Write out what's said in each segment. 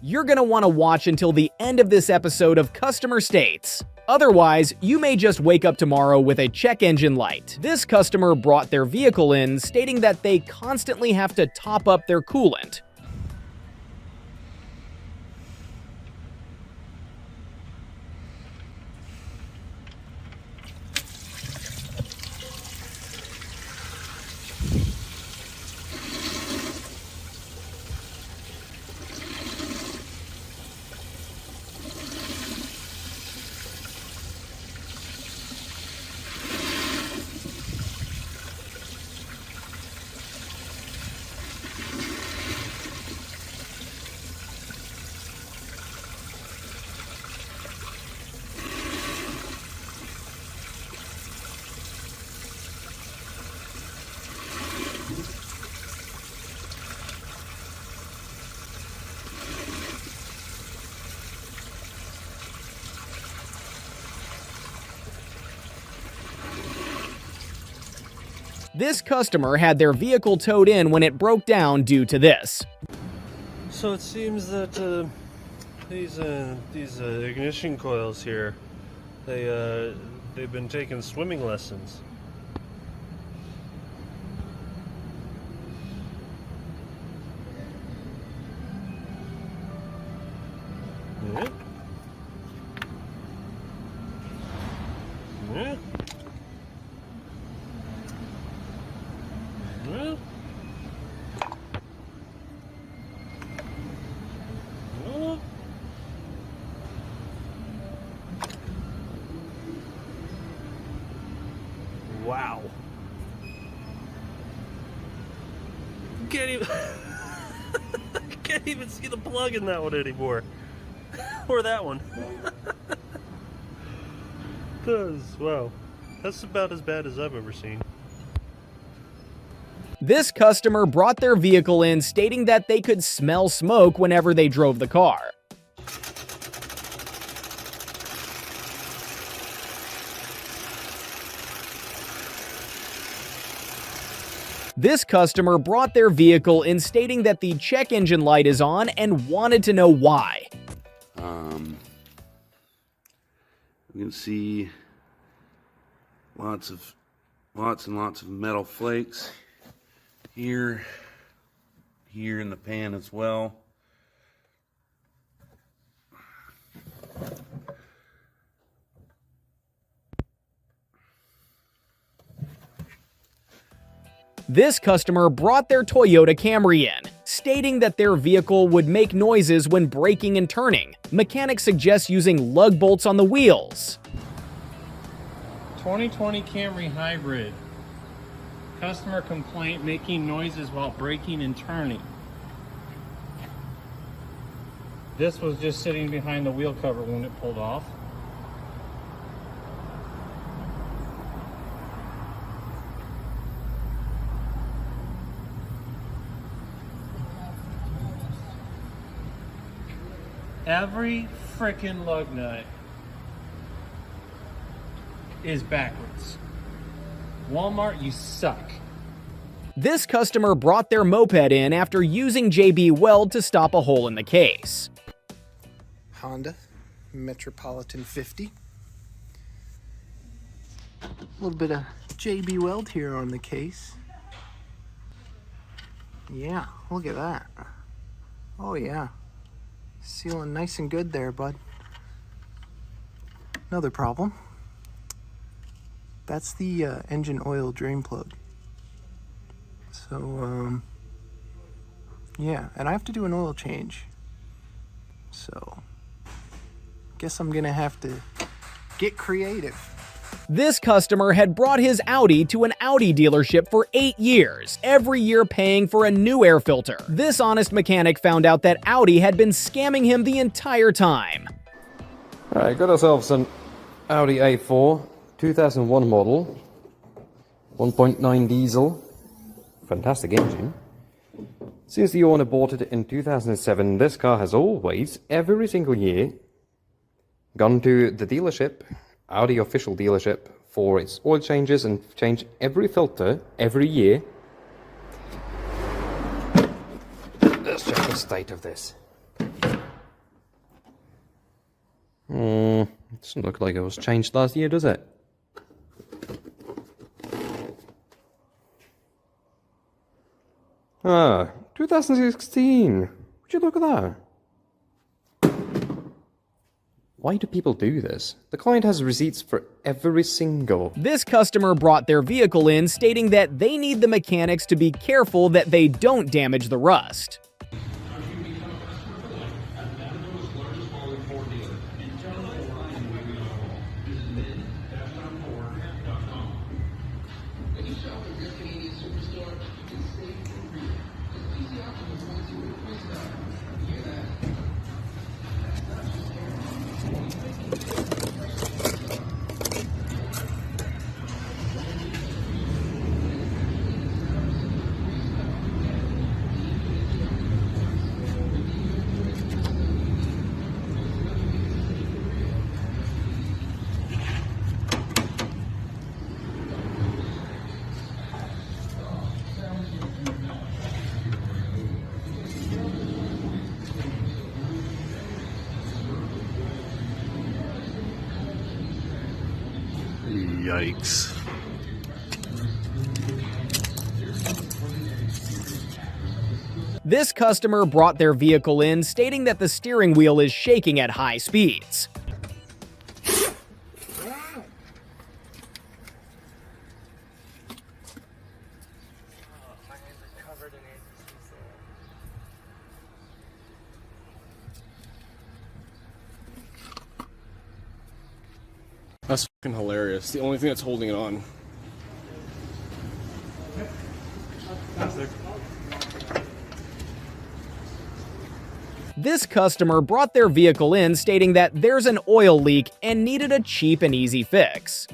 You're gonna want to watch until the end of this episode of Customer States. Otherwise, you may just wake up tomorrow with a check engine light. This customer brought their vehicle in, stating that they constantly have to top up their coolant. This customer had their vehicle towed in when it broke down due to this. So it seems that these ignition coils here, they've been taking swimming lessons. Yeah. Yeah. Yeah. Yeah. Wow. Can't even can't even see the plug in that one anymore. Or that one. Wow. That's about as bad as I've ever seen. This customer brought their vehicle in, stating that they could smell smoke whenever they drove the car. This customer brought their vehicle in, stating that the check engine light is on and wanted to know why. You can see lots and lots of metal flakes here in the pan as well. This customer brought their Toyota Camry in, stating that their vehicle would make noises when braking and turning. Mechanics suggest using lug bolts on the wheels. 2020 Camry Hybrid. Customer complaint making noises while braking and turning. This was just sitting behind the wheel cover when it pulled off. Every frickin' lug nut is backwards. Walmart, you suck. This customer brought their moped in after using JB Weld to stop a hole in the case. Honda Metropolitan 50. A little bit of JB Weld here on the case. Yeah, look at that. Oh yeah. Sealing nice and good there, bud. Another problem. That's the engine oil drain plug. So, yeah, and I have to do an oil change. So, guess I'm gonna have to get creative. This customer had brought his Audi to an Audi dealership for 8 years, every year paying for a new air filter. This honest mechanic found out that Audi had been scamming him the entire time. Alright, got ourselves an Audi A4, 2001 model, 1.9 diesel, fantastic engine. Since the owner bought it in 2007, this car has always, every single year, gone to the dealership, Audi official dealership, for its oil changes and changed every filter every year. Let's check the state of this. Doesn't look like it was changed last year, does it? Ah, 2016. Would you look at that? Why do people do this? The client has receipts for every single. This customer brought their vehicle in stating that they need the mechanics to be careful that they don't damage the rust. Yikes. This customer brought their vehicle in stating that the steering wheel is shaking at high speeds. That's fucking hilarious. The only thing that's holding it on. This customer brought their vehicle in stating that there's an oil leak and needed a cheap and easy fix.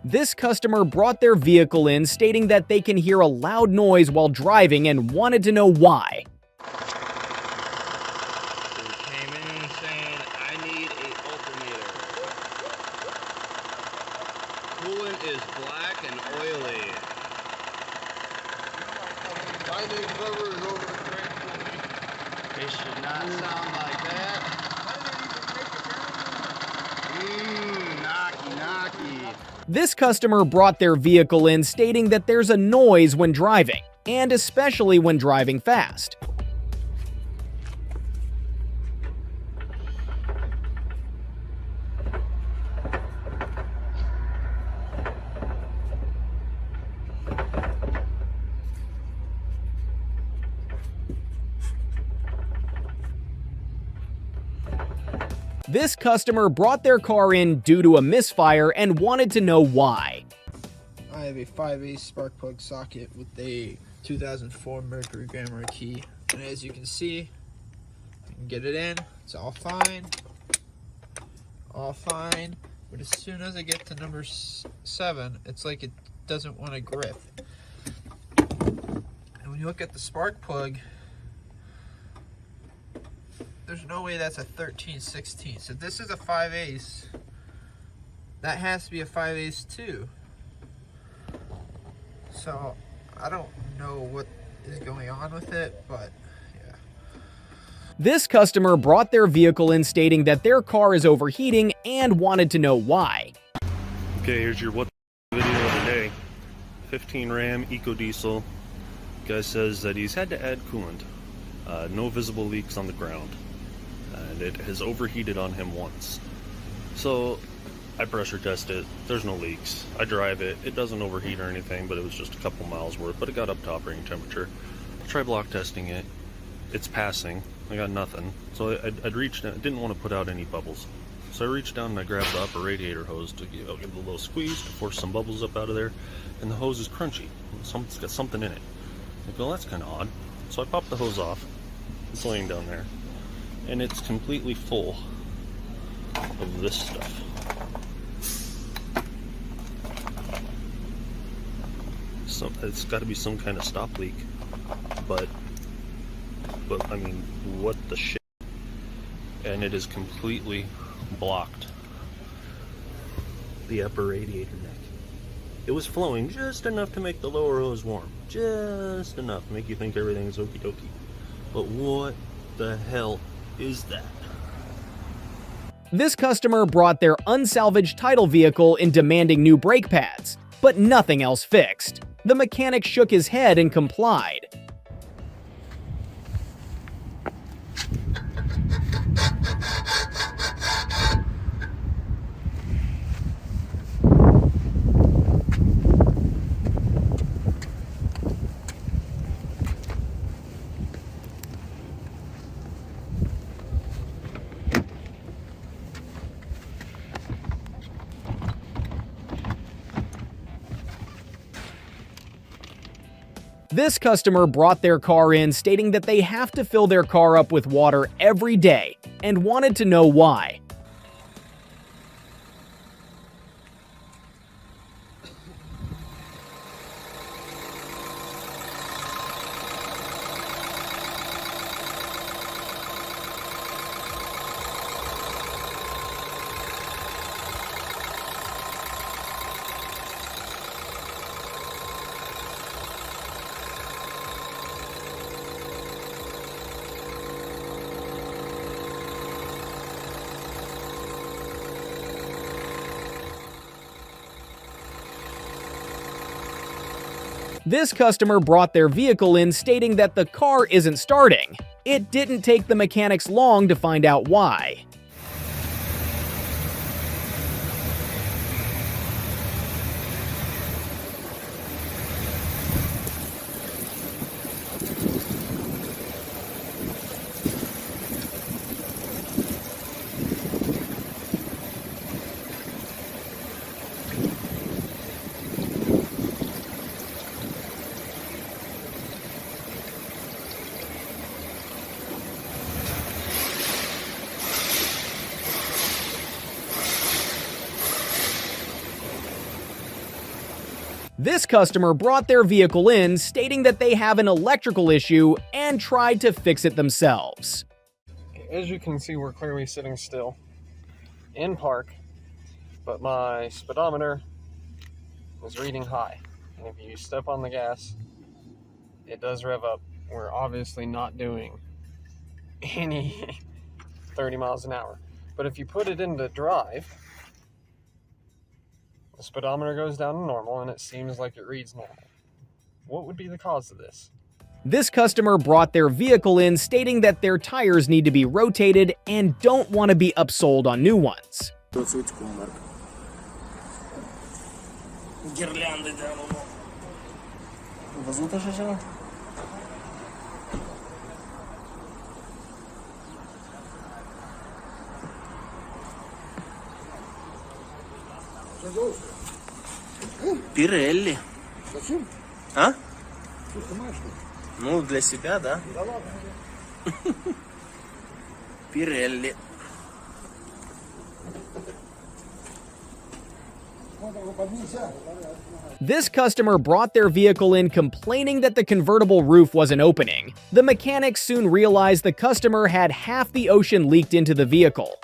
This customer brought their vehicle in stating that they can hear a loud noise while driving and wanted to know why. They came in saying, I need a alternator. Coolant is black and oily. Binding cover is over the crank. It should not sound like that. Knocky, knocky. This customer brought their vehicle in stating that there's a noise when driving, and especially when driving fast. This customer brought their car in due to a misfire and wanted to know why. I have a 5/8 spark plug socket with a 2004 Mercury Grammar key, and as you can see, I can get it in. It's all fine, but as soon as I get to number 7, it's like it doesn't want to grip. And when you look at the spark plug, there's no way that's a 13/16. So this is a 5/8. That has to be a 5/8 too. So I don't know what is going on with it, but yeah. This customer brought their vehicle in stating that their car is overheating and wanted to know why. Okay, here's your what video of the day. 15 Ram Eco Diesel. Guy says that he's had to add coolant. No visible leaks on the ground. And it has overheated on him once. So I pressure test it. There's no leaks. I drive it. It doesn't overheat or anything, but it was just a couple miles worth. But it got up to operating temperature. I tried block testing it. It's passing. I got nothing. So I'd reached out. Didn't want to put out any bubbles. So I reached down and I grabbed the upper radiator hose to give it a little squeeze to force some bubbles up out of there, and the hose is crunchy. It's got something in it. I go, that's kind of odd. So I popped the hose off. It's laying down there, and it's completely full of this stuff. So it's got to be some kind of stop leak, but I mean, what the shit? And it is completely blocked the upper radiator neck. It was flowing just enough to make the lower hose warm, just enough to make you think everything's okie dokie. But what the hell is that? This customer brought their unsalvaged title vehicle in demanding new brake pads, but nothing else fixed. The mechanic shook his head and complied. This customer brought their car in stating that they have to fill their car up with water every day and wanted to know why. This customer brought their vehicle in stating that the car isn't starting. It didn't take the mechanics long to find out why. This customer brought their vehicle in stating that they have an electrical issue and tried to fix it themselves. As you can see, we're clearly sitting still in park, but my speedometer is reading high. And if you step on the gas, it does rev up. We're obviously not doing any 30 miles an hour. But if you put it into drive, the speedometer goes down to normal and it seems like it reads normal. What would be the cause of this? This customer brought their vehicle in stating that their tires need to be rotated and don't want to be upsold on new ones. Пирелли. Зачем? А? Ну, для себя, да? Да ладно. Пирелли. This customer brought their vehicle in complaining that the convertible roof wasn't opening. The mechanics soon realized the customer had half the ocean leaked into the vehicle.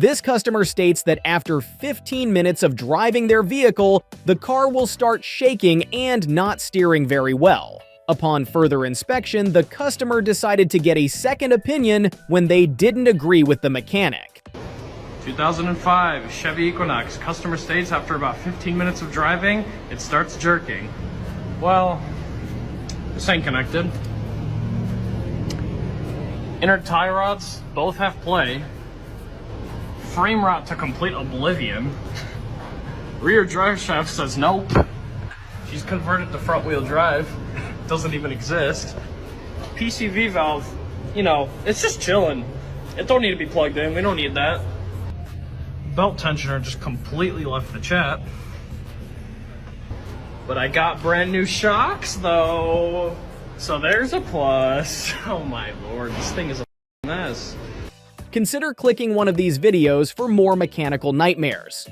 This customer states that after 15 minutes of driving their vehicle, the car will start shaking and not steering very well. Upon further inspection, the customer decided to get a second opinion when they didn't agree with the mechanic. 2005 Chevy Equinox. Customer states after about 15 minutes of driving, it starts jerking. Well, this ain't connected. Inner tie rods both have play. Frame rot to complete oblivion. Rear drive shaft says nope. She's converted to front wheel drive. Doesn't even exist. PCV valve, you know, it's just chilling. It don't need to be plugged in. We don't need that. Belt tensioner just completely left the chat. But I got brand new shocks though. So there's a plus. Oh my lord, this thing is a mess. Consider clicking one of these videos for more mechanical nightmares.